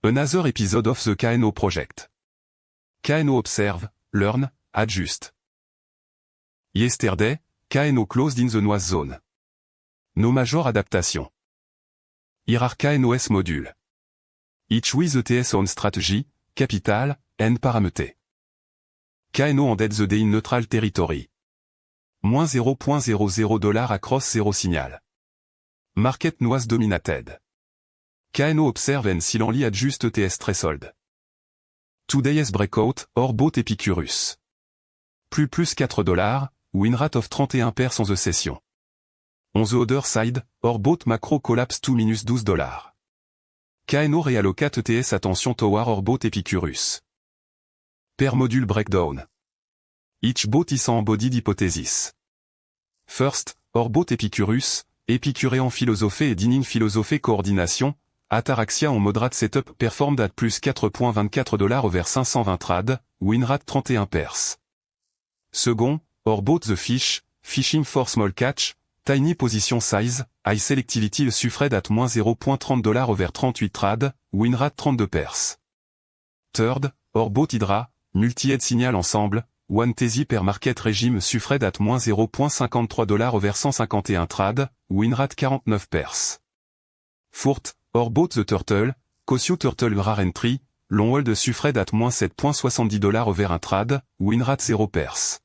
Another episode of the KNO project. KNO observe, learn, adjust. Yesterday, KNO closed in the noise zone. No major adaptation. Here are KNOS module. Each with ETS on strategy, capital, and parameter. KNO ended the day in neutral territory. Moins $0.00 across zero signal. Market noise dominated. KNO observe and silently adjust ETS threshold. Today's breakout, or bought Epicurus. Plus $4, win rate of 31% on the session. On the other side, or bought macro collapse to -$12. KNO reallocate ETS attention toward or bought Epicurus. Per module breakdown. Each bot is embodied hypothesis. First, or bought Epicurus, Épicuré en philosophie et dining philosophie coordination, Ataraxia en moderate setup performed at plus $4.24 over 520 trad, win rate 31%. Second, or bought the fish, fishing for small catch, tiny position size, high selectivity suffred at moins $0.30 over 38 trad, win rate 32%. Third, or bought Hydra, multi-head signal ensemble, one TZ per market regime suffred at moins $0.53 over 151 trad, win rate 49%. Fourth, or bought the turtle, Cosio turtle rare entry, long hold suffred at moins $7.70 over 1 trad, win rate 0%.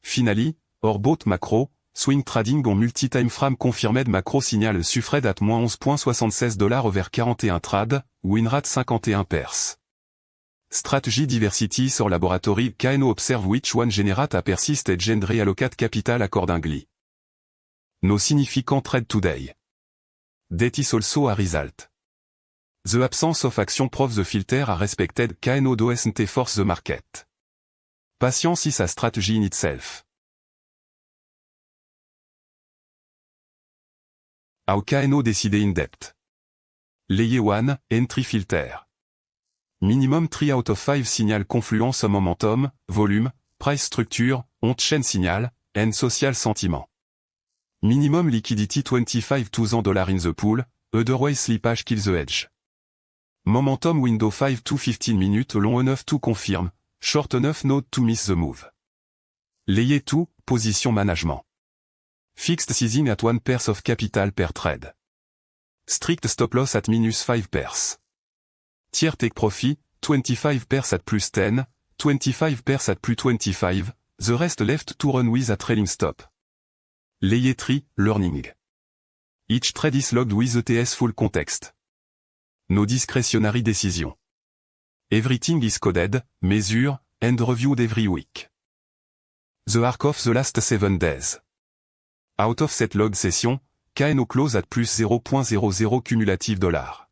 Finally, or bought macro, swing trading on multi-time frame confirmed macro signal suffred at moins $11.76 over 41 trad, win rate 51%. Strategy diversity sur laboratory KNO observe which one generate a persisted and reallocate capital accordingly. No significant trade today. That is also a result. The absence of action proves the filter are respected KNO doesn't force the market. Patience is a strategy in itself. How KNO decide in depth. Layer 1, entry filter. Minimum 3 out of 5 signal confluence momentum, volume, price structure, on-chain signal, and social sentiment. Minimum liquidity $25,000 in the pool, otherwise slippage kills the edge. Momentum window 5 to 15 minutes long enough to confirm, short enough not to miss the move. Layer 2, position management. Fixed sizing at 1% of capital per trade. Strict stop loss at -5%. Tier take profit, 25% at plus 10, 25% at plus 25, the rest left to run with a trailing stop. Layer 3, learning. Each trade is logged with ETS full context. No discretionary decision. Everything is coded, measured, and reviewed every week. The arc of the last 7 days. Out of set log session, KNO close at plus $0.00 cumulative $.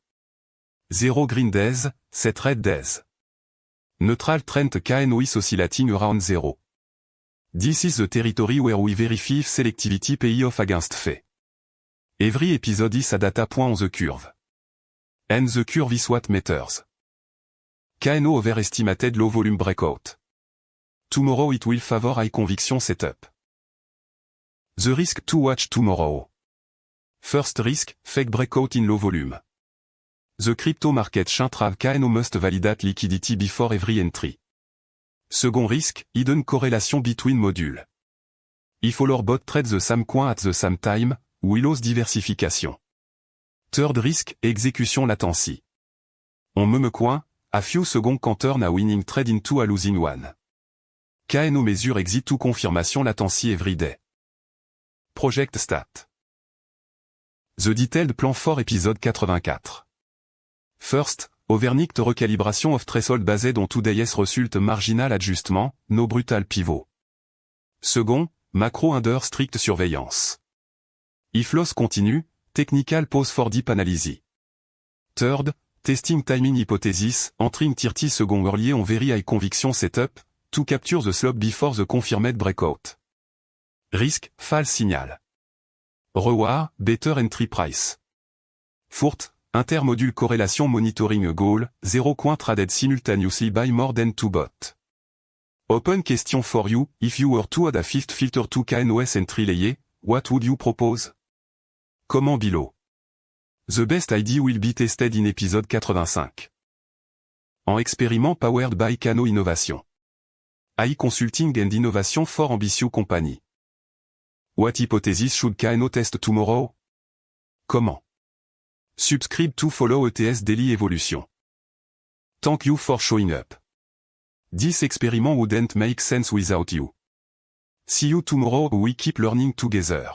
0 green days, 7 red days. Neutral trend KNO is oscillating around 0. This is the territory where we verify if selectivity pay off against fee. Every episode is a data point on the curve. And the curve is what matters. KNO overestimated low volume breakout. Tomorrow it will favor high conviction setup. The risk to watch tomorrow. First risk, fake breakout in low volume. The crypto market chantrave KNO must validate liquidity before every entry. Second risk, hidden correlation between module. If all our bot trade the same coin at the same time, we lose diversification. Third risk, execution latency. On meme coin, a few seconds can turn a winning trade into a losing one. KNO measure exit to confirmation latency every day. Project stat. The detailed plan for épisode 84. First, overnight recalibration of threshold based on today's result marginal adjustment, no brutal pivot. Second, macro under strict surveillance. If loss continue, technical pause for deep analysis. Third, testing timing hypothesis, entering 30 seconds early on very high conviction setup, to capture the slope before the confirmed breakout. Risk, false signal. Reward, better entry price. Fourth, intermodule correlation monitoring goal, 0 coin traded simultaneously by more than 2 bot. Open question for you, if you were to add a fifth filter to KNOS entry layer, what would you propose? Comment below? The best idea will be tested in épisode 85. En expériment powered by Kano Innovation. AI Consulting and Innovation for Ambitious Company. What hypothesis should Kano test tomorrow? Comment? Subscribe to follow ETS Daily Evolution. Thank you for showing up. This experiment wouldn't make sense without you. See you tomorrow, we keep learning together.